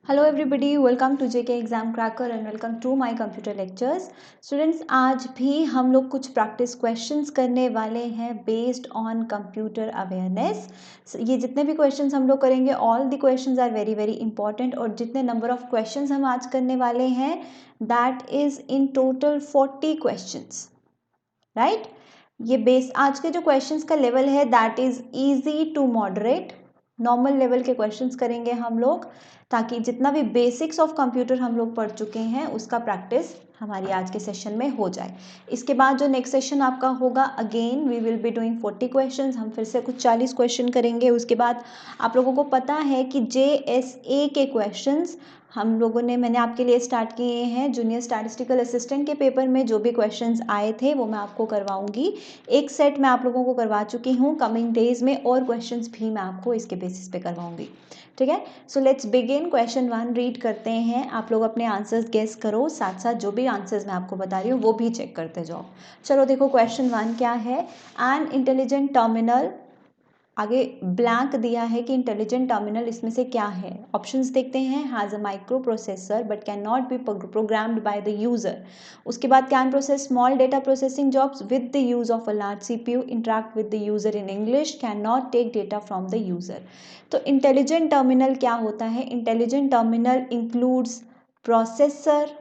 Hello everybody, welcome to JK exam cracker and welcome to my computer lectures. Students, आज भी हम लोग कुछ प्रैक्टिस क्वेश्चंस करने वाले हैं बेस्ड ऑन कंप्यूटर अवेयरनेस। ये जितने भी क्वेश्चंस हम लोग करेंगे, all the questions are very very important. और जितने नंबर ऑफ क्वेश्चंस हम आज करने वाले हैं, that is in total 40 questions, right. ये बेस आज के जो क्वेश्चंस का लेवल है, that is easy to moderate. Normal level के क्वेश्चंस करेंगे हम लोग, ताकि जितना भी बेसिक्स ऑफ कंप्यूटर हम लोग पढ़ चुके हैं उसका प्रैक्टिस हमारी आज के सेशन में हो जाए। इसके बाद जो नेक्स्ट सेशन आपका होगा, again we will be doing 40 questions. हम फिर से कुछ 40 क्वेश्चन करेंगे। उसके बाद आप लोगों को पता है कि JSA के क्वेश्चंस हम लोगों ने मैंने आपके लिए स्टार्ट किए हैं। जूनियर स्टैटिस्टिकल असिस्टेंट के पेपर में जो भी क्वेश्चंस आए थे वो मैं आपको करवाऊंगी। एक सेट मैं आप लोगों को करवा चुकी हूँ कमिंग डेज में, और क्वेश्चंस भी मैं आपको इसके बेसिस पे करवाऊंगी। ठीक है, so let's begin. Question 1 read करते हैं। आप लोग अपने आंसर्स गेस करो, साथ साथ जो भी आंसर्स मैं आपको बता रही हूँ वो भी चेक करते जाओ। चलो देखो, क्वेश्चन 1 क्या है। एन इंटेलिजेंट टर्मिनल, आगे ब्लैंक दिया है कि इंटेलिजेंट टर्मिनल इसमें से क्या है। ऑप्शंस देखते हैं। Has a microprocessor but can not be programmed by the user. उसके बाद can process small data processing jobs with the use of a large CPU, interact with the user in English, can not take data from the user. तो intelligent terminal क्या होता है? Intelligent terminal includes processor,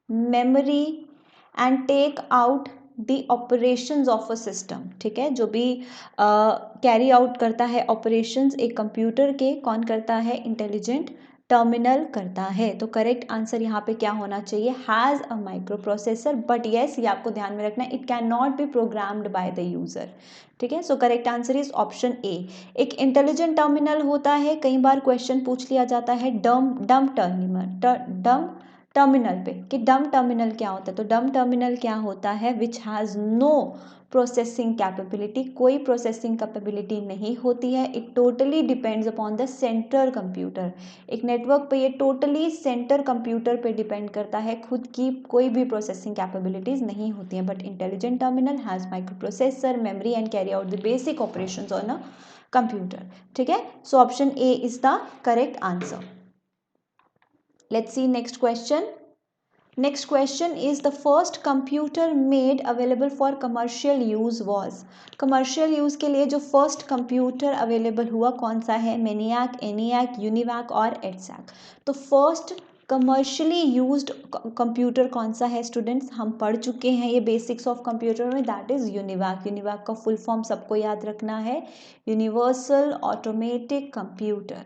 memory and take out the operations of a system. ठीक है, जो भी carry out करता है ऑपरेशंस एक कंप्यूटर के, कौन करता है? इंटेलिजेंट टर्मिनल करता है। तो करेक्ट आंसर यहाँ पे क्या होना चाहिए? Has a microprocessor, but yes, ये आपको ध्यान में रखना है, it can not be programmed by the user. ठीक है, so correct answer is option A. एक इंटेलिजेंट टर्मिनल होता है, कई बार क्वेश्चन पूछ लिया जाता है डम टर्मिनल पे कि डम टर्मिनल क्या होता है। तो डम टर्मिनल क्या होता है? Which has no processing capability, कोई प्रोसेसिंग कैपेबिलिटी नहीं होती है। It totally depends upon the central computer. एक नेटवर्क पे ये टोटली सेंटर कंप्यूटर पे डिपेंड करता है, खुद की कोई भी प्रोसेसिंग कैपेबिलिटीज नहीं होती हैं। But intelligent terminal has micro processor, memory and carry out the basic operations on a computer. ठीक है, so option A is the correct answer. Let's see next question. Next question is the first computer made available for commercial use was. Commercial use के लिए जो first computer available हुआ कौन सा है? मैनियाक, ENIAC, UNIVAC और एडसैक। तो first commercially used computer कौन सा है स्टूडेंट्स? हम पढ़ चुके हैं ये बेसिक्स ऑफ कंप्यूटर में, दैट इज यूनिवैक। यूनिवैक का फुल फॉर्म सबको याद रखना है, यूनिवर्सल ऑटोमेटिक कंप्यूटर,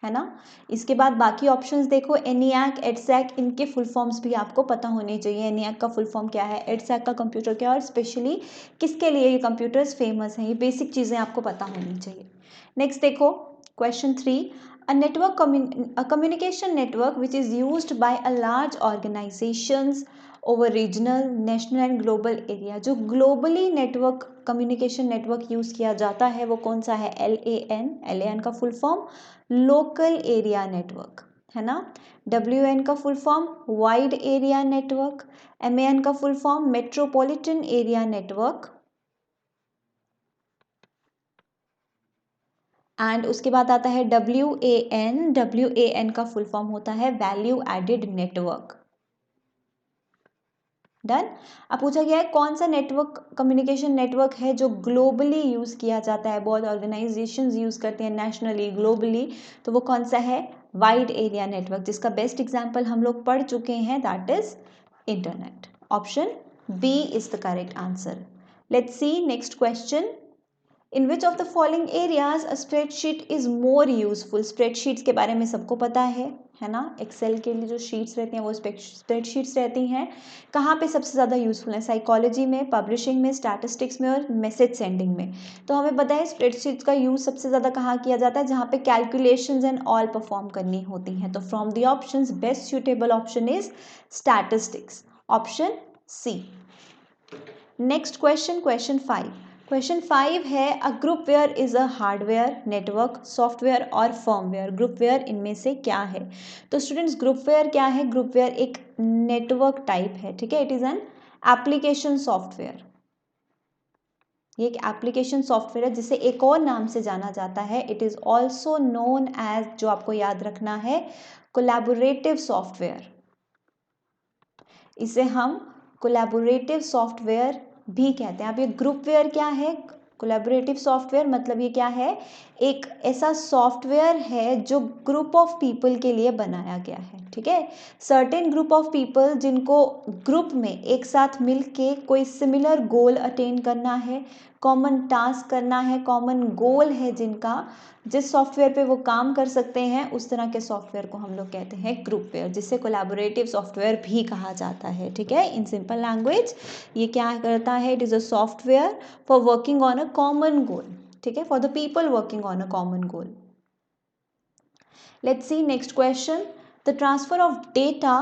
है ना। इसके बाद बाकी ऑप्शंस देखो, एनियाक, एडसैक, इनके फुल फॉर्म्स भी आपको पता होने चाहिए। एनियाक का फुल फॉर्म क्या है, एडसैक का कंप्यूटर क्या है, और स्पेशली किसके लिए ये कंप्यूटर्स फेमस हैं, ये बेसिक चीज़ें आपको पता होनी चाहिए। नेक्स्ट देखो, question 3। A network communication network which is used by a large organisations over regional, national and global area. जो globally network communication network use किया जाता है वो कौन सा है? LAN का full form local area network, है ना। WAN का full form wide area network, MAN का full form metropolitan area network, and उसके बाद आता है WAN का फुल फॉर्म होता है वैल्यू एडेड नेटवर्क। डन। अब पूछा गया है कौन सा नेटवर्क कम्युनिकेशन नेटवर्क है जो ग्लोबली यूज़ किया जाता है, बहुत ऑर्गेनाइजेशंस यूज़ करते हैं नेशनली, ग्लोबली। तो वो कौन सा है? वाइड एरिया नेटवर्क, जिसका बेस्ट एग्जांपल हम लोग पढ़ चुके हैं, that is internet. Option B is the correct answer. Let's see next question. In which of the following areas a spreadsheet is more useful. Spreadsheets के बारे में सबको पता है ना। एक्सेल के लिए जो शीट्स रहती हैं वो स्प्रेडशीट्स रहती हैं। कहाँ पे सबसे ज़्यादा यूजफुल है? साइकोलॉजी में, पब्लिशिंग में, स्टैटिस्टिक्स में और मैसेज सेंडिंग में। तो हमें पता है स्प्रेडशीट्स का यूज़ सबसे ज़्यादा कहाँ किया जाता है? जहाँ पे कैलकुलेशंस एंड ऑल परफॉर्म करनी होती हैं। तो from the options best suitable option is statistics, option C. Next question, question 5। Question 5 है a groupware is a hardware, network, software और फर्मवेयर। ग्रुपवेयर इनमें से क्या है? तो स्टूडेंट्स, ग्रुपवेयर क्या है? ग्रुपवेयर एक नेटवर्क टाइप है, ठीक है। It is an application software, ये एक एप्लीकेशन सॉफ्टवेयर है जिसे एक और नाम से जाना जाता है. It is also known as, जो आपको याद रखना है, कोलैबोरेटिव सॉफ्टवेयर. इसे हम कोलैबोरेटिव सॉफ्टवेयर भी कहते हैं. अब ये ग्रुपवेयर क्या है? कोलैबोरेटिव सॉफ्टवेयर मतलब ये क्या है? एक ऐसा सॉफ्टवेयर है जो ग्रुप ऑफ पीपल के लिए बनाया गया है. ठीक है, सर्टेन ग्रुप ऑफ पीपल जिनको ग्रुप में एक साथ मिल के कोई सिमिलर गोल अटेन करना है, कॉमन टास्क करना है, कॉमन गोल है जिनका, जिस सॉफ्टवेयर पे वो काम कर सकते हैं, उस तरह के सॉफ्टवेयर को हम लोग कहते हैं ग्रुपवेयर, जिसे कोलैबोरेटिव सॉफ्टवेयर भी कहा जाता है. ठीक है, इन सिंपल लैंग्वेज ये क्या करता है? It is a software for working on a common goal. ठीक है, for the people working on a common goal. Let's see next question. The transfer of data,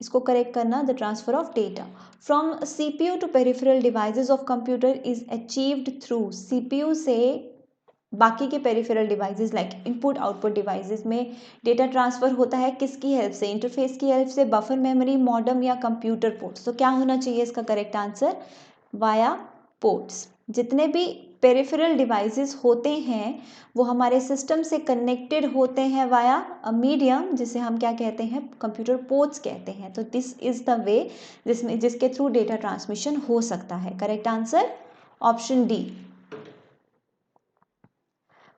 इसको करेक्ट करना. The transfer of data from CPU to peripheral devices of computer is achieved through. CPU से बाकी के peripheral devices like input output devices में data transfer होता है किसकी help से? इंटरफेस की हेल्प से, बफर मेमोरी, मॉडेम या कंप्यूटर पोर्ट्स. तो क्या होना चाहिए इसका करेक्ट आंसर? Via ports. जितने भी पेरिफेरल डिवाइसेस होते हैं वो हमारे सिस्टम से कनेक्टेड होते हैं वाया अ मीडियम, जिसे हम क्या कहते हैं? कंप्यूटर पोर्ट्स कहते हैं. तो दिस इज़ द वे जिसके थ्रू डेटा ट्रांसमिशन हो सकता है. Correct answer option D.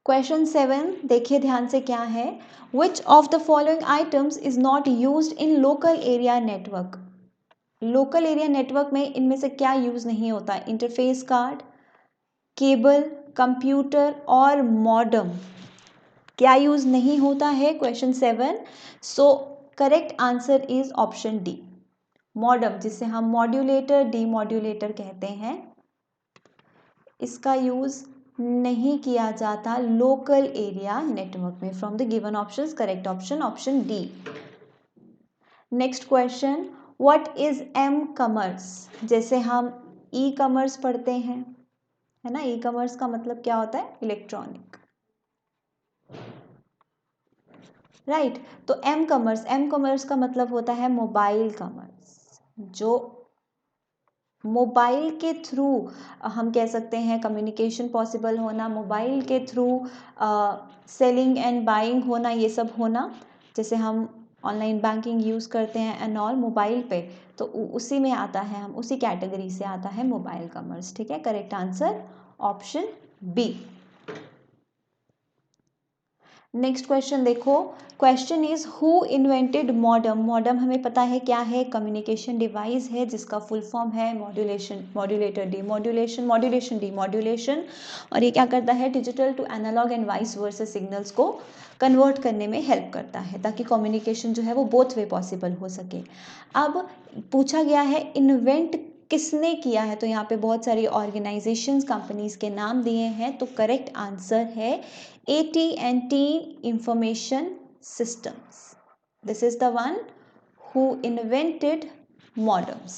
Question 7 देखिए ध्यान से क्या है. Which of the following items is not used in local area network. Local area network में इनमें से क्या यूज नहीं होता? इंटरफेस कार्ड, केबल, कंप्यूटर और मॉडेम. क्या यूज नहीं होता है? Question 7. So correct answer is option D, modem, जिसे हम मॉड्यूलेटर, डीमॉड्यूलेटर कहते हैं. इसका यूज नहीं किया जाता लोकल एरिया नेटवर्क में. From the given options correct option option D. Next question. What is M commerce? जैसे हम ई कॉमर्स पढ़ते हैं, है ना, ई कॉमर्स का मतलब क्या होता है? Electronic, right. तो एम कॉमर्स का मतलब होता है मोबाइल कॉमर्स, जो मोबाइल के थ्रू हम कह सकते हैं कम्युनिकेशन पॉसिबल होना, मोबाइल के थ्रू सेलिंग एंड बाइंग होना, ये सब होना. जैसे हम ऑनलाइन बैंकिंग यूज़ करते हैं एंड ऑल मोबाइल पे, तो उसी में आता है, हम उसी कैटेगरी से आता है मोबाइल कॉमर्स. ठीक है, correct answer option B. Next question देखो. Question is who invented modem. Modem हमें पता है क्या है? कम्युनिकेशन डिवाइस है जिसका फुल फॉर्म है modulation, modulator, demodulation, modulation, demodulation. और ये क्या करता है? Digital to analog and vice versa signals को कन्वर्ट करने में हेल्प करता है ताकि कम्युनिकेशन जो है वो बोथ वे पॉसिबल हो सके. अब पूछा गया है इन्वेंट किसने किया है, तो यहाँ पे बहुत सारी ऑर्गेनाइजेशंस, कंपनीज के नाम दिए हैं. तो करेक्ट आंसर है AT&T Information Systems. This is the one who invented modems.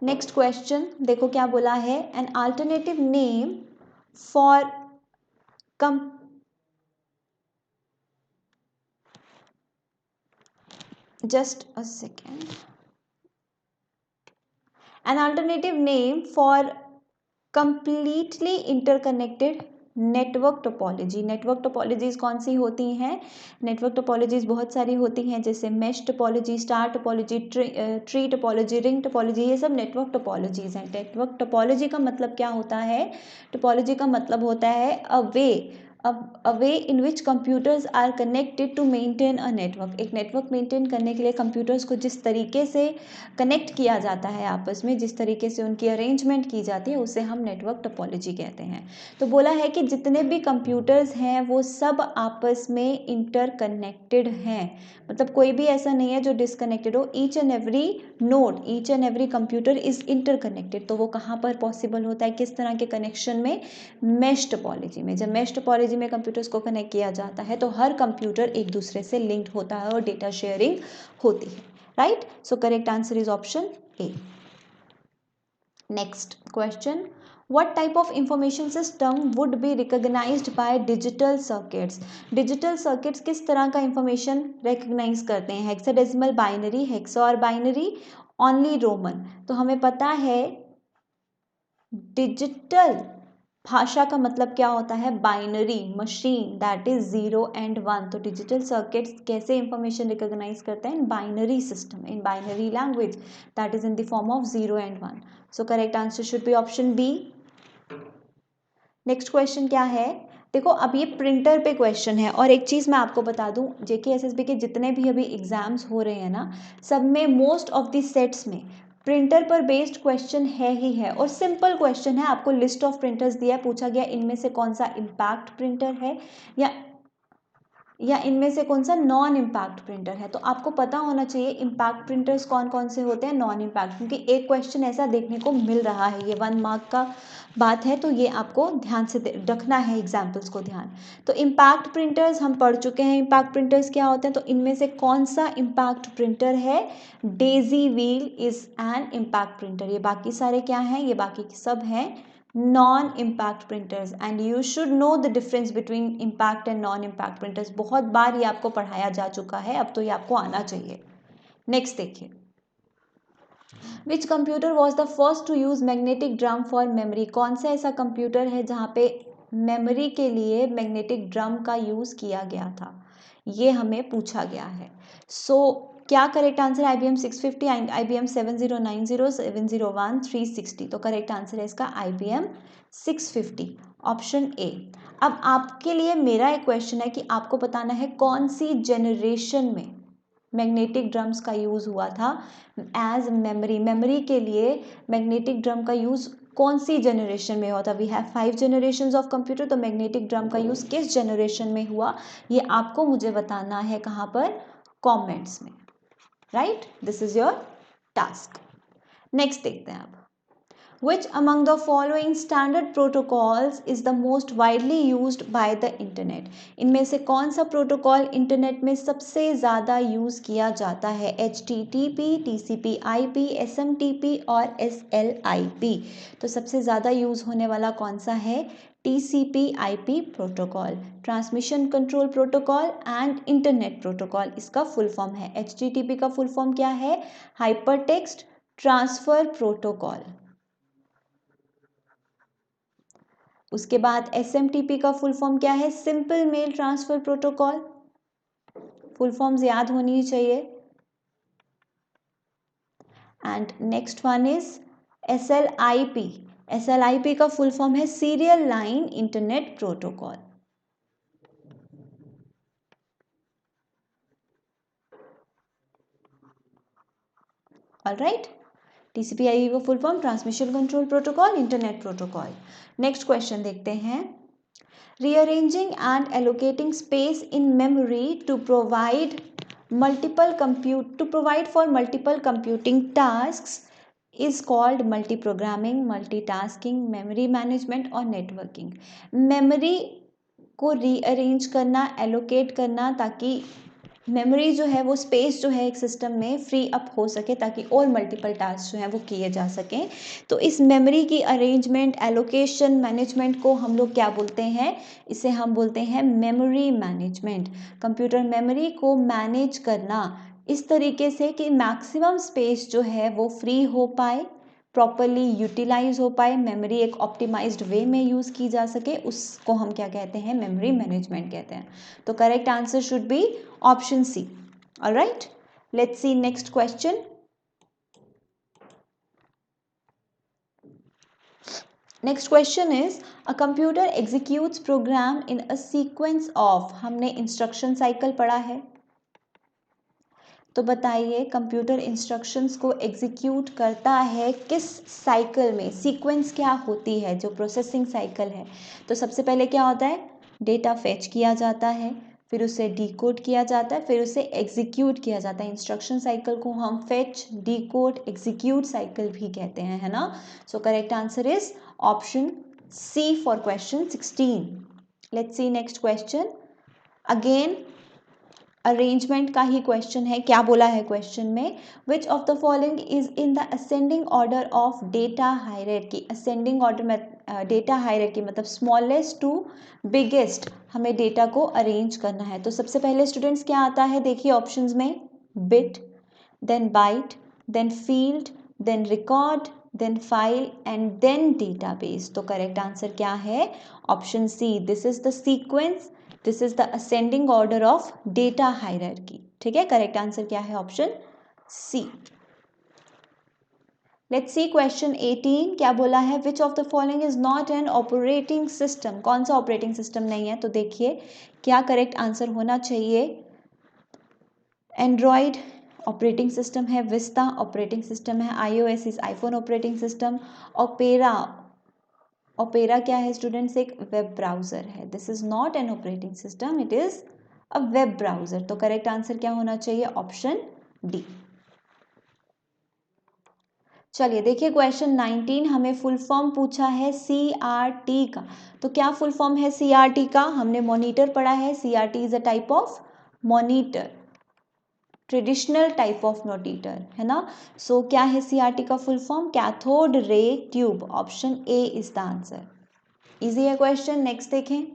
Next question देखो क्या बोला है. An alternative name for just a second. An alternative name for completely interconnected network topology. Network topologies कौन सी होती हैं? Network topologies बहुत सारी होती हैं, जैसे mesh topology, star topology, tree topology, ring topology, ये सब नेटवर्क टोपोलॉजीज हैं. नेटवर्क टोपोलॉजी का मतलब क्या होता है? टोपोलॉजी का मतलब होता है a way in which computers are connected to maintain a network. एक नेटवर्क मेंटेन करने के लिए कंप्यूटर्स को जिस तरीके से कनेक्ट किया जाता है आपस में, जिस तरीके से उनकी अरेंजमेंट की जाती है, उसे हम नेटवर्क टोपोलॉजी कहते हैं. तो बोला है कि जितने भी कंप्यूटर्स हैं वो सब आपस में इंटरकनेक्टेड हैं, मतलब कोई भी ऐसा नहीं है जो डिसकनेक्टेड हो. Each and every node, each and every computer is interconnected. तो वो कहाँ पर पॉसिबल होता है? किस तरह के कनेक्शन में? मेश टोपोलॉजी में. जब मेश टोपोलॉजी में कंप्यूटर्स को कनेक्ट किया जाता है तो हर कंप्यूटर एक दूसरे से लिंक्ड होता है और डेटा शेयरिंग होती है, right. So correct answer is option A. Next question. What type of information system would be recognized by digital circuits? Digital circuits किस तरह का information recognize करते हैं? Hexadecimal, binary, hexa और binary, only Roman. तो हमें पता है डिजिटल भाषा का मतलब क्या होता है? Binary machine, that is 0 and 1। तो डिजिटल सर्किट्स कैसे इंफॉर्मेशन रिकॉग्नाइज करते हैं? In binary system, in binary language, that is in the form of 0 and 1। So correct answer should be option B. Next question क्या है? देखो अब ये printer पे क्वेश्चन है, और एक चीज़ मैं आपको बता दूं, जेके एसएसबी के जितने भी अभी एग्जाम्स हो रहे हैं ना, सब में मोस्ट ऑफ द सेट्स में प्रिंटर पर बेस्ड क्वेश्चन है ही है, और सिंपल क्वेश्चन है। आपको लिस्ट ऑफ प्रिंटर्स दिया है, पूछा गया इनमें से कौन सा इम्पैक्ट प्रिंटर है या इनमें से कौन सा नॉन इम्पैक्ट प्रिंटर है। तो आपको पता होना चाहिए इम्पैक्ट प्रिंटर्स कौन कौन से होते हैं, नॉन इम्पैक्ट, क्योंकि एक क्वेश्चन ऐसा देखने को मिल रहा है, ये 1 मार्क का बात है, तो ये आपको ध्यान से रखना है एग्जाम्पल्स को ध्यान। तो इम्पैक्ट प्रिंटर्स हम पढ़ चुके हैं, इम्पैक्ट प्रिंटर्स क्या होते हैं। तो इनमें से कौन सा इम्पैक्ट प्रिंटर है? Daisy wheel is an impact printer. ये बाकी सारे क्या हैं? ये बाकी सब हैं non impact printers, and you should know the difference between impact and non impact printers. बहुत बार ये आपको पढ़ाया जा चुका है, अब तो ये आपको आना चाहिए। नेक्स्ट देखिए, which computer was the first to use magnetic drum for memory. कौन सा ऐसा कंप्यूटर है जहाँ पे मेमोरी के लिए मैग्नेटिक ड्रम का यूज किया गया था? ये हमें पूछा गया है। क्या करेक्ट आंसर है? IBM 650, IBM 7090, 701, 360। तो करेक्ट आंसर है इसका IBM 650, ऑप्शन ए। अब आपके लिए मेरा एक क्वेश्चन है कि आपको बताना है कौन सी जनरेशन में मैग्नेटिक ड्रम्स का यूज़ हुआ था एज मेमोरी के लिए मैग्नेटिक ड्रम का यूज़ कौन सी जनरेशन में हुआ था? We have 5 generations of computer, तो मैग्नेटिक ड्रम का यूज़ किस जनरेशन में हुआ, ये आपको मुझे बताना है। कहाँ पर? कमेंट्स में, right? This is your task. Next देखते हैं अब, Which among the following standard protocols is the most widely used by the internet? इनमें से कौन सा प्रोटोकॉल इंटरनेट में सबसे ज़्यादा यूज़ किया जाता है? HTTP, TCP/IP, SMTP और SLIP। तो सबसे ज़्यादा यूज़ होने वाला कौन सा है? TCP/IP protocol, transmission control protocol and internet protocol, इसका फुल फॉर्म है। HTTP का फुल फॉर्म क्या है? Hyper text transfer protocol. उसके बाद SMTP का फुल फॉर्म क्या है? Simple mail transfer protocol. Full forms याद होनी चाहिए। And next one is SLIP। SLIP का फुल फॉर्म है serial line internet protocol. Alright, TCP/IP का full form transmission control protocol, internet protocol. Next question देखते हैं, rearranging and allocating space in memory to provide for multiple computing tasks is called multiprogramming, multitasking, memory management और networking। memory को rearrange करना, allocate करना, ताकि memory जो है वो स्पेस जो है एक सिस्टम में फ्री अप हो सके, ताकि और मल्टीपल टास्क जो हैं वो किए जा सकें। तो इस मेमोरी की अरेंजमेंट, एलोकेशन, मैनेजमेंट को हम लोग क्या बोलते हैं? इसे हम बोलते हैं मेमोरी मैनेजमेंट। कंप्यूटर मेमोरी को मैनेज करना इस तरीके से कि मैक्सिमम स्पेस जो है वो फ्री हो पाए, प्रॉपरली यूटिलाइज हो पाए, मेमोरी एक ऑप्टिमाइज्ड वे में यूज़ की जा सके, उसको हम क्या कहते हैं? मेमोरी मैनेजमेंट कहते हैं। तो correct answer should be option C. Alright, let's see next question. Next question is, a computer executes program in a sequence of. हमने इंस्ट्रक्शन साइकिल पढ़ा है, तो बताइए कंप्यूटर इंस्ट्रक्शंस को एग्जीक्यूट करता है किस साइकिल में? सीक्वेंस क्या होती है? जो प्रोसेसिंग साइकिल है, तो सबसे पहले क्या होता है? डेटा फेच किया जाता है, फिर उसे डिकोड किया जाता है, फिर उसे एग्जीक्यूट किया जाता है। इंस्ट्रक्शन साइकिल को हम फेच, डिकोड, एग्जीक्यूट साइकिल भी कहते हैं, है ना? So correct answer is option C for question 16। Let's see next question. Again arrangement का ही क्वेश्चन है। क्या बोला है क्वेश्चन में? Which of the following is in the ascending order of data hierarchy. Ascending order में डेटा हायरार्की मतलब smallest to biggest हमें डेटा को अरेंज करना है। तो सबसे पहले स्टूडेंट्स क्या आता है? देखिए ऑप्शंस में, bit, then byte, then field, then record, then file and then database. तो करेक्ट आंसर क्या है? Option C, this is the sequence, this is the ascending order of data hierarchy. ठीक है, करेक्ट आंसर क्या है? Option C. Let's see question 18 क्या बोला है? Which of the following is not an operating system? कौन सा ऑपरेटिंग सिस्टम नहीं है? तो देखिए क्या करेक्ट आंसर होना चाहिए? एंड्रॉयड ऑपरेटिंग सिस्टम है, विस्ता ऑपरेटिंग सिस्टम है, iOS is iPhone operating system, opera, opera क्या है स्टूडेंट्स? एक वेब ब्राउजर है। This is not an operating system, it is a web browser. तो करेक्ट आंसर क्या होना चाहिए? Option D. चलिए देखिए क्वेश्चन 19, हमें फुल फॉर्म पूछा है CRT का। तो क्या फुल फॉर्म है CRT का? हमने मॉनिटर पढ़ा है, CRT is a type of monitor, traditional type of monitor, है ना। सो क्या है CRT का full form? Cathode ray tube. Option A is the answer. Easy है क्वेश्चन। नेक्स्ट देखें,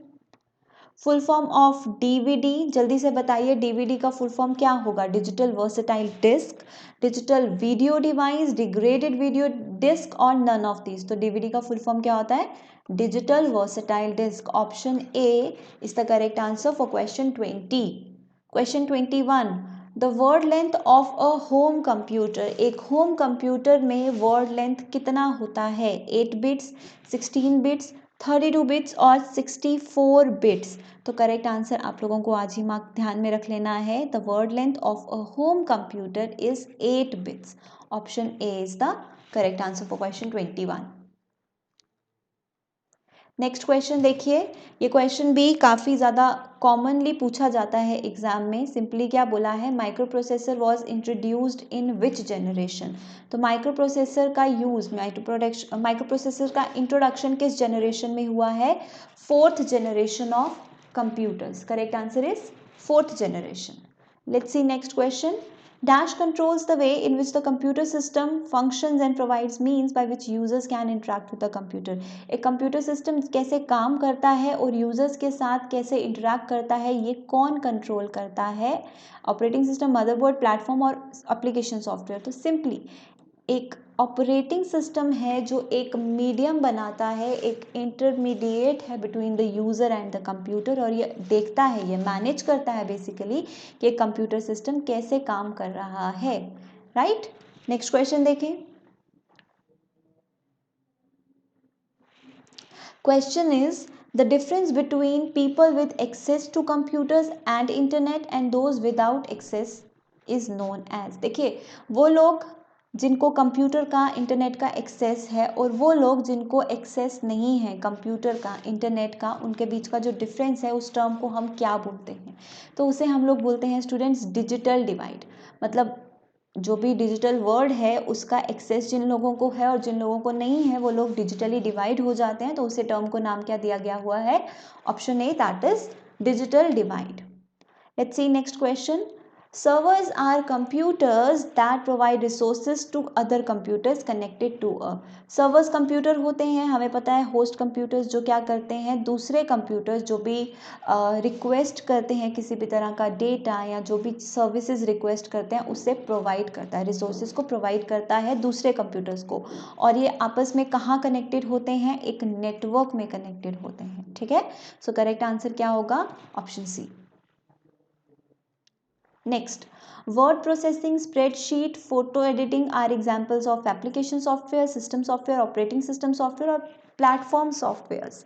फुल फॉर्म ऑफ DVD, जल्दी से बताइए DVD का फुल फॉर्म क्या होगा? Digital versatile disc, digital video device, degraded video disc और नन ऑफ दीज। तो DVD का फुल फॉर्म क्या होता है? Digital versatile disc. Option A is the correct answer for question 20। Question 21, the word length of a home computer. एक home computer में word length कितना होता है? 8 बिट्स, 16 बिट्स, 32 बिट्स और 64 बिट्स। तो करेक्ट आंसर आप लोगों को आज ही मार्क ध्यान में रख लेना है। The word length of a home computer is 8 bits. Option A is the correct answer for question 21। Next question देखिए, ये क्वेश्चन भी काफ़ी ज़्यादा कॉमनली पूछा जाता है एग्जाम में। सिंपली क्या बोला है? Micro processor was introduced in which generation? तो माइक्रो प्रोसेसर का यूज़, माइक्रो प्रोसेसर का इंट्रोडक्शन किस जनरेशन में हुआ है? 4th generation of computers. Correct answer is 4th generation. Let's see next question, Dash controls the way in which the computer system functions and provides means by which users can interact with the computer. एक computer system कैसे काम करता है और users के साथ कैसे interact करता है, ये कौन कंट्रोल करता है? ऑपरेटिंग सिस्टम, मदरबोर्ड, प्लेटफॉर्म और एप्लीकेशन सॉफ्टवेयर। तो सिंपली एक ऑपरेटिंग सिस्टम है जो एक मीडियम बनाता है, एक इंटरमीडिएट है between the user and the computer, और ये देखता है, ये मैनेज करता है बेसिकली कि कंप्यूटर सिस्टम कैसे काम कर रहा है। राइट, नेक्स्ट क्वेश्चन देखें। Question is, the difference between people with access to computers and internet and those without access is known as। देखिए, वो लोग जिनको कंप्यूटर का, इंटरनेट का एक्सेस है और वो लोग जिनको एक्सेस नहीं है कंप्यूटर का, इंटरनेट का, उनके बीच का जो डिफरेंस है, उस टर्म को हम क्या बोलते हैं? तो उसे हम लोग बोलते हैं स्टूडेंट्स डिजिटल डिवाइड। मतलब जो भी डिजिटल वर्ल्ड है उसका एक्सेस जिन लोगों को है और जिन लोगों को नहीं है, वो लोग डिजिटली डिवाइड हो जाते हैं। तो उसे टर्म को नाम क्या दिया गया हुआ है? Option A, that is digital divide. Let's see next question, servers are computers that provide resources to other computers connected to a। servers computer होते हैं, हमें पता है। होस्ट कंप्यूटर्स जो क्या करते हैं? दूसरे कंप्यूटर्स जो भी रिक्वेस्ट करते हैं किसी भी तरह का डेटा या जो भी सर्विसेज रिक्वेस्ट करते हैं उसे प्रोवाइड करता है, रिसोर्सेज को प्रोवाइड करता है दूसरे कंप्यूटर्स को। और ये आपस में कहाँ कनेक्टेड होते हैं? एक नेटवर्क में कनेक्टेड होते हैं। ठीक है, सो करेक्ट आंसर क्या होगा? Option C. Next, word processing, spreadsheet, photo editing are examples of application software, system software, operating system software और platform softwares।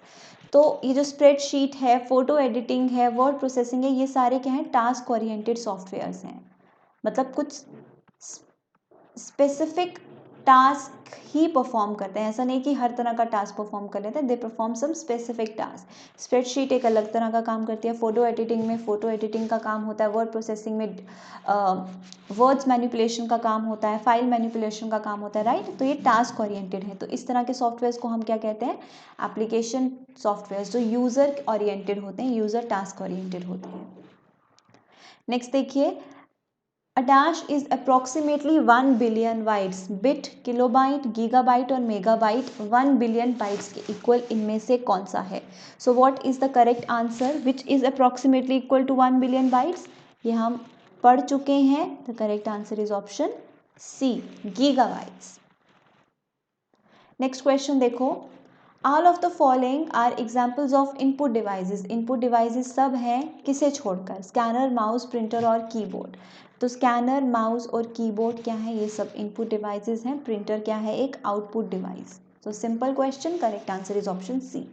तो ये जो स्प्रेडशीट है, फोटो एडिटिंग है, वर्ड प्रोसेसिंग है, ये सारे क्या हैं? टास्क ओरिएंटेड सॉफ्टवेयर्स हैं। मतलब कुछ स्पेसिफिक टास्क ही परफॉर्म करते हैं, ऐसा नहीं कि हर तरह का टास्क परफॉर्म कर लेते हैं। They perform some specific task. Spreadsheet एक अलग तरह का काम करती है, फोटो एडिटिंग में फोटो एडिटिंग का काम होता है, वर्ड प्रोसेसिंग में वर्ड्स मैनिपुलेशन का काम होता है, फाइल मैनिपुलेशन का काम होता है। राइट, तो ये टास्क ओरिएंटेड है। तो इस तरह के सॉफ्टवेयर्स को हम क्या कहते हैं? एप्लीकेशन सॉफ्टवेयर्स, जो यूज़र ओरिएंटेड होते हैं, यूज़र टास्क ओरिएंटेड होते हैं। नेक्स्ट देखिए, A dash is approximately 1 billion bytes। Bit, kilobyte, gigabyte और मेगाबाइट 1 बिलियन बाइट्स के इक्वल इनमें से कौन सा है? So what is the correct answer? Which is approximately equal to 1 billion bytes? ये हम पढ़ चुके हैं। The correct answer is option C, gigabytes. Next question देखो, all of the following are examples of input devices. Input devices सब हैं किसे छोड़कर, स्कैनर, माउस, प्रिंटर और कीबोर्ड। तो स्कैनर, माउस और कीबोर्ड क्या है, ये सब इनपुट डिवाइसेस हैं। प्रिंटर क्या है, एक आउटपुट डिवाइस। तो simple question, correct answer is option C.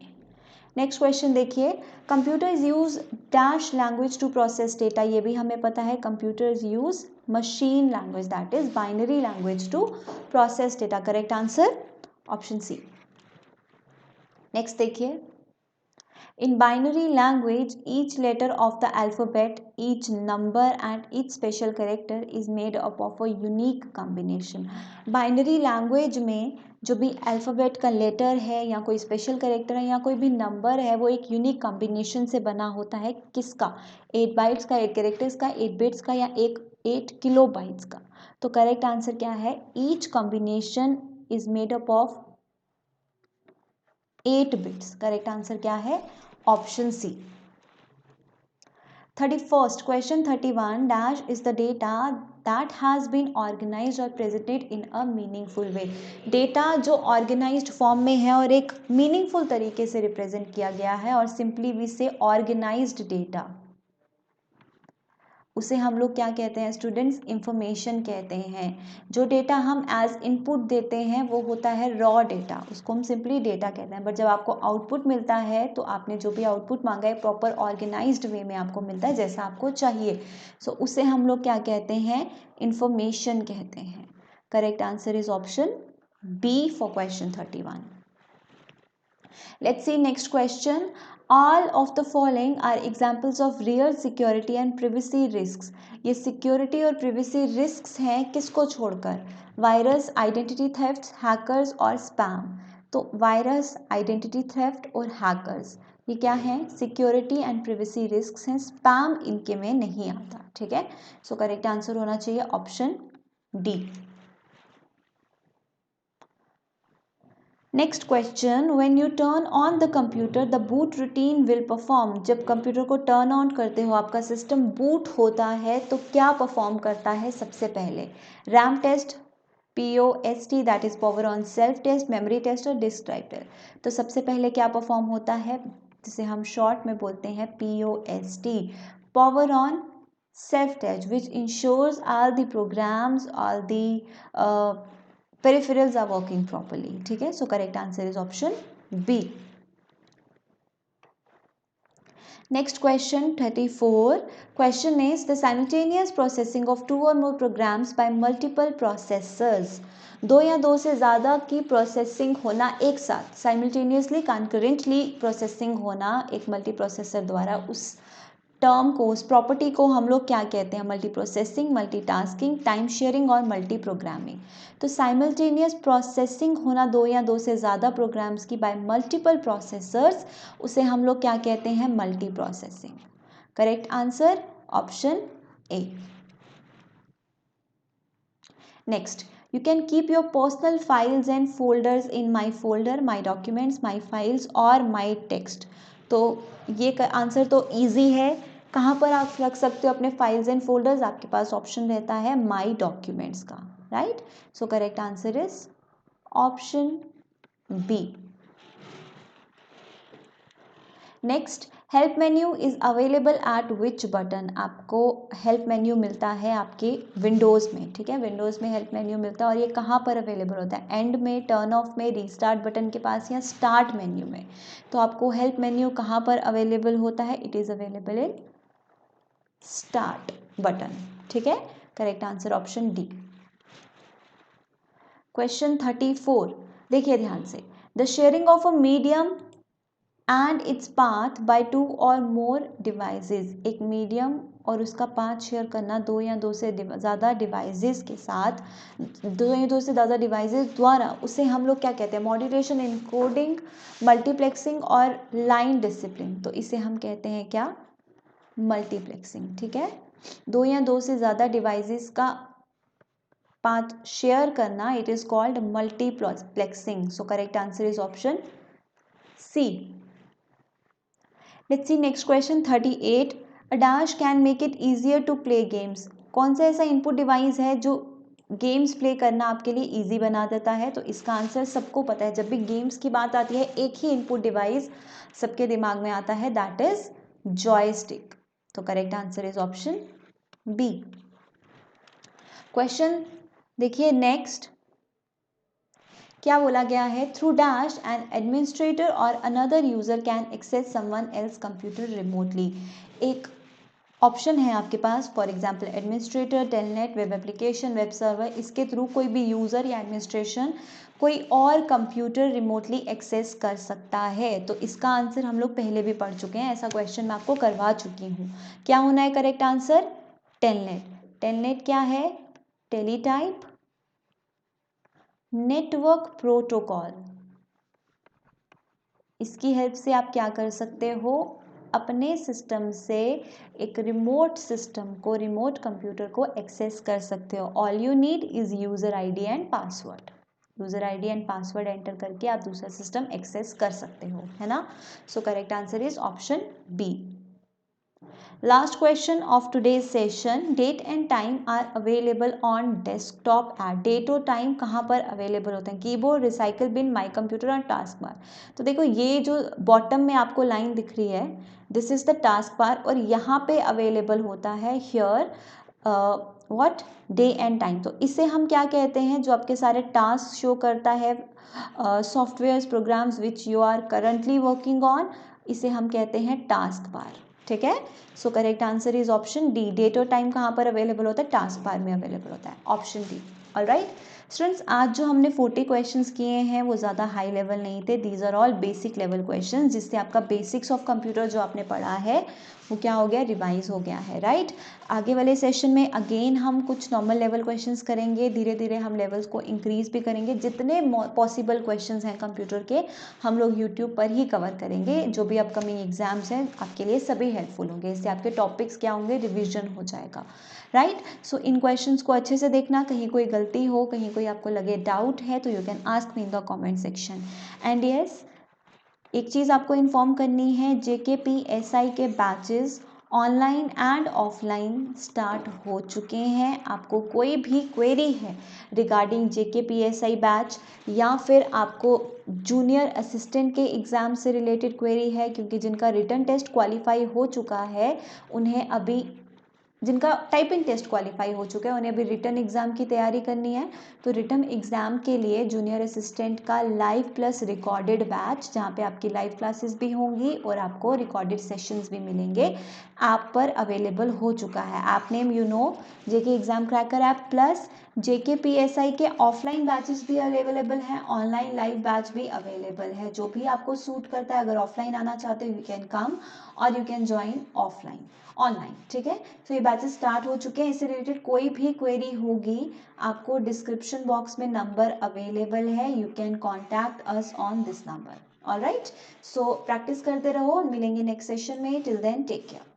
Next question देखिए, computers use dash language to process data. ये भी हमें पता है, computers use machine language that is binary language to process data. Correct answer option C. Next देखिए, in binary language each letter of the alphabet, each number and each special character is made up of a unique combination। Binary language में जो भी alphabet का letter है या कोई special character है या कोई भी नंबर है वो एक यूनिक कॉम्बिनेशन से बना होता है। किसका, 8 बाइट्स का, 8 कैरेक्टर्स का, 8 बिट्स का या 8 किलो बाइट्स का। तो करेक्ट आंसर क्या है, each combination is made up of 8 bits. Correct answer क्या है, option C. 31st question, 31 dash is the data that has been organised और presented in a meaningful way. Data जो organised form में है और एक मीनिंगफुल तरीके से रिप्रेजेंट किया गया है, और सिंपली वी से ऑर्गेनाइज्ड डेटा, उसे हम लोग क्या कहते हैं स्टूडेंट्स, इंफॉर्मेशन कहते हैं। जो डेटा हम एज इनपुट देते हैं वो होता है रॉ डेटा, उसको हम सिंपली डेटा कहते हैं। बट जब आपको आउटपुट मिलता है तो आपने जो भी आउटपुट मांगा है प्रॉपर ऑर्गेनाइज्ड वे में आपको मिलता है जैसा आपको चाहिए। सो उसे हम लोग क्या कहते हैं, इंफॉर्मेशन कहते हैं। Correct answer is option B for question 31। Let's see next question. All of the following are examples of real security and privacy risks। ये security और privacy risks हैं किसको छोड़कर, वायरस, आइडेंटिटी थेफ्ट, हैकर्स और spam. तो virus, identity theft और hackers ये क्या हैं, सिक्योरिटी एंड प्रिवेसी रिस्क्स हैं। स्पैम इनके में नहीं आता, ठीक है। सो करेक्ट आंसर होना चाहिए option D. Next question, when U turn on the computer the boot routine will perform. जब कंप्यूटर को टर्न ऑन करते हो, आपका सिस्टम बूट होता है तो क्या परफॉर्म करता है सबसे पहले, RAM test, POST that is power on self test, memory test और डिस्क ड्राइव टेस्ट। तो सबसे पहले क्या परफॉर्म होता है, जिसे हम शॉर्ट में बोलते हैं POST, power on self test, which ensures all the programs, all the peripherals are working properly, ठीक है। So correct answer is option B. Next question 34 question is the simultaneous processing of 2 or more programs by multiple processors. दो या दो से ज़्यादा की processing होना एक साथ, साइमल्टेनियसली कंकरेंटली प्रोसेसिंग होना एक मल्टी प्रोसेसर द्वारा, उस टर्म को, उस प्रॉपर्टी को हम लोग क्या कहते हैं, multi processing, multi tasking, time sharing और मल्टी प्रोग्रामिंग। तो साइमल्टेनियस प्रोसेसिंग होना दो या दो से ज़्यादा प्रोग्राम्स की बाय मल्टीपल प्रोसेसर्स, उसे हम लोग क्या कहते हैं, multi processing. Correct answer option A. Next, you can keep your personal files and folders in my folder, my documents, my files और my text। तो ये आंसर तो इजी है, कहाँ पर आप रख सकते हो अपने फाइल्स एंड फोल्डर्स, आपके पास ऑप्शन रहता है माई डॉक्यूमेंट्स का, right. So correct answer is option B. Next, help menu is available at which button. आपको हेल्प मेन्यू मिलता है आपके विंडोज़ में, ठीक है, विंडोज़ में हेल्प मेन्यू मिलता है, और ये कहाँ पर अवेलेबल होता है, एंड में, टर्न ऑफ में, रीस्टार्ट बटन के पास या स्टार्ट मेन्यू में। तो आपको हेल्प मेन्यू कहाँ पर अवेलेबल होता है, it is available in start button, ठीक है। Correct answer option D. Question 34 देखिए ध्यान से, the sharing of a medium and its path by 2 or more devices. एक मीडियम और उसका पाथ शेयर करना दो या दो से ज़्यादा डिवाइसेस के साथ, दो या दो से ज़्यादा डिवाइसेस द्वारा, उसे हम लोग क्या कहते हैं, मॉड्यूलेशन, इनकोडिंग, मल्टीप्लेक्सिंग और लाइन डिसिप्लिन। तो इसे हम कहते हैं क्या, मल्टीप्लेक्सिंग, ठीक है। दो या दो से ज़्यादा डिवाइसेस का पाथ शेयर करना, it is called multiplexing. So correct answer is option C. Let's see next question 38. A dash can make it easier to play games। कौन सा ऐसा इनपुट डिवाइस है जो गेम्स प्ले करना आपके लिए इजी बना देता है। तो इसका आंसर सबको पता है, जब भी गेम्स की बात आती है एक ही इनपुट डिवाइस सबके दिमाग में आता है, दैट इज जॉयस्टिक। तो correct answer is option B. Question देखिए नेक्स्ट क्या बोला गया है, थ्रू डैश एन एडमिनिस्ट्रेटर और another user can access someone else computer remotely. एक ऑप्शन है आपके पास, for example administrator, telnet, web application, web server, इसके थ्रू कोई भी यूज़र या एडमिनिस्ट्रेशन कोई और कंप्यूटर रिमोटली एक्सेस कर सकता है। तो इसका आंसर हम लोग पहले भी पढ़ चुके हैं, ऐसा क्वेश्चन मैं आपको करवा चुकी हूँ। क्या होना है करेक्ट आंसर, टेलनेट। टेलनेट क्या है, टेलीटाइप नेटवर्क प्रोटोकॉल। इसकी हेल्प से आप क्या कर सकते हो, अपने सिस्टम से एक रिमोट सिस्टम को, रिमोट कंप्यूटर को एक्सेस कर सकते हो। All you need is user ID and password. User ID and password enter करके आप दूसरा सिस्टम एक्सेस कर सकते हो, है ना। So correct answer is option B. Last question of today's session, date and time are available on desktop app. Date और time कहाँ पर अवेलेबल होते हैं, keyboard, recycle bin, my computer और टास्क बार। तो देखो ये जो बॉटम में आपको लाइन दिख रही है, this is the task bar, और यहाँ पे अवेलेबल होता है here what, day and time. तो इसे हम क्या कहते हैं, जो आपके सारे टास्क शो करता है, software programs which you are currently working on, इसे हम कहते हैं टास्क बार। ठीक है, so correct answer is option D. Date और टाइम कहाँ पर अवेलेबल होता है, टास्क बार में अवेलेबल होता है, ऑप्शन डी। ऑलराइट स्टूडेंट्स, आज जो हमने 40 क्वेश्चंस किए हैं वो ज़्यादा हाई लेवल नहीं थे, these are all basic level questions, जिससे आपका बेसिक्स ऑफ कंप्यूटर जो आपने पढ़ा है वो क्या हो गया, रिवाइज हो गया है, राइट। आगे वाले सेशन में अगेन हम कुछ नॉर्मल लेवल क्वेश्चंस करेंगे, धीरे धीरे हम लेवल्स को इंक्रीज भी करेंगे। जितने पॉसिबल क्वेश्चंस हैं कंप्यूटर के हम लोग यूट्यूब पर ही कवर करेंगे। जो भी अपकमिंग एग्जाम्स हैं आपके लिए सभी हेल्पफुल होंगे, इससे आपके टॉपिक्स क्या होंगे, रिविजन हो जाएगा, राइट। सो इन क्वेश्चंस को अच्छे से देखना, कहीं कोई गलती हो, कहीं कोई आपको लगे डाउट है तो you can ask me in the comment section. And yes, एक चीज़ आपको इन्फॉर्म करनी है, JKPSI के batches online and offline start हो चुके हैं। आपको कोई भी क्वेरी है रिगार्डिंग JKPSI बैच, या फिर आपको जूनियर असिस्टेंट के एग्ज़ाम से रिलेटेड क्वेरी है, क्योंकि जिनका रिटन टेस्ट क्वालिफाई हो चुका है उन्हें अभी, जिनका टाइपिंग टेस्ट क्वालिफाई हो चुका है उन्हें अभी रिटन एग्ज़ाम की तैयारी करनी है। तो रिटन एग्ज़ाम के लिए जूनियर असिस्टेंट का लाइव प्लस रिकॉर्डेड बैच, जहाँ पे आपकी लाइव क्लासेस भी होंगी और आपको रिकॉर्डेड सेशंस भी मिलेंगे, ऐप पर अवेलेबल हो चुका है। App name you know, JK exam cracker app, plus JKPSI के ऑफलाइन बैचेस भी अवेलेबल हैं, ऑनलाइन लाइव बैच भी अवेलेबल है। जो भी आपको सूट करता है, अगर ऑफलाइन आना चाहते हो यू कैन कम, और you can join offline online, ठीक है। तो ये बैचेस स्टार्ट हो चुके हैं। इससे रिलेटेड कोई भी क्वेरी होगी, आपको डिस्क्रिप्शन बॉक्स में नंबर अवेलेबल है, you can contact us on this number. Alright, so practice करते रहो, मिलेंगे नेक्स्ट सेशन में। Till then take care.